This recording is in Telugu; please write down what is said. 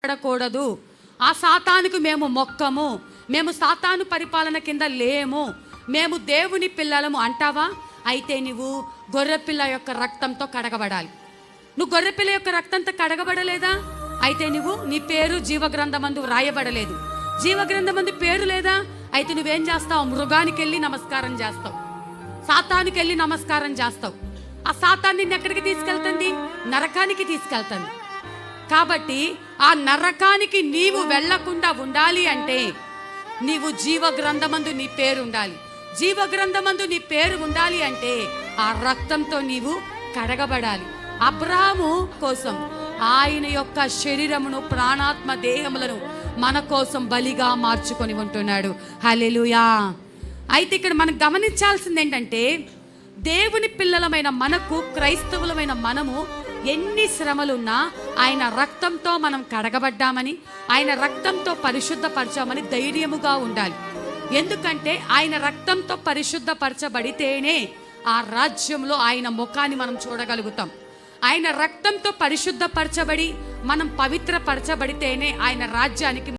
పడకూడదు. ఆ సాతానుకు మేము మొక్కము, మేము సాతాను పరిపాలన కింద లేము, మేము దేవుని పిల్లలము అంటావా? అయితే నువ్వు గొర్రెపిల్ల యొక్క రక్తంతో కడగబడాలి. నువ్వు గొర్రెపిల్ల యొక్క రక్తంతో కడగబడలేదా? అయితే నీ పేరు జీవగ్రంథమందు రాయబడలేదు. జీవగ్రంథమందు పేరు లేదా? అయితే నువ్వేం చేస్తావు? మృగానికి వెళ్ళి నమస్కారం చేస్తావు, సాతానికి వెళ్ళి నమస్కారం చేస్తావు. ఆ సాతాన్ని నిన్ను ఎక్కడికి తీసుకెళ్తుంది? నరకానికి తీసుకెళ్తుంది. కాబట్టి ఆ నరకానికి నీవు వెళ్లకుండా ఉండాలి అంటే నీవు జీవగ్రంథమందు నీ పేరు ఉండాలి. జీవగ్రంథమందు నీ పేరు ఉండాలి అంటే ఆ రక్తంతో నీవు కడగబడాలి. అబ్రాహాము కోసం ఆయన యొక్క శరీరమును, ప్రాణాత్మ దేహములను మన కోసం బలిగా మార్చుకొని ఉంటున్నాడు. హల్లెలూయా. అయితే ఇక్కడ మనం గమనించాల్సింది ఏంటంటే, దేవుని పిల్లలమైన మనకు, క్రైస్తవులమైన మనము ఎన్ని శ్రమలున్నా ఆయన రక్తంతో మనం కడగబడ్డామని, ఆయన రక్తంతో పరిశుద్ధపరచామని ధైర్యముగా ఉండాలి. ఎందుకంటే ఆయన రక్తంతో పరిశుద్ధపరచబడితేనే ఆ రాజ్యంలో ఆయన ముఖాన్ని మనం చూడగలుగుతాం. ఆయన రక్తంతో పరిశుద్ధపరచబడి మనం పవిత్రపరచబడితేనే ఆయన రాజ్యానికి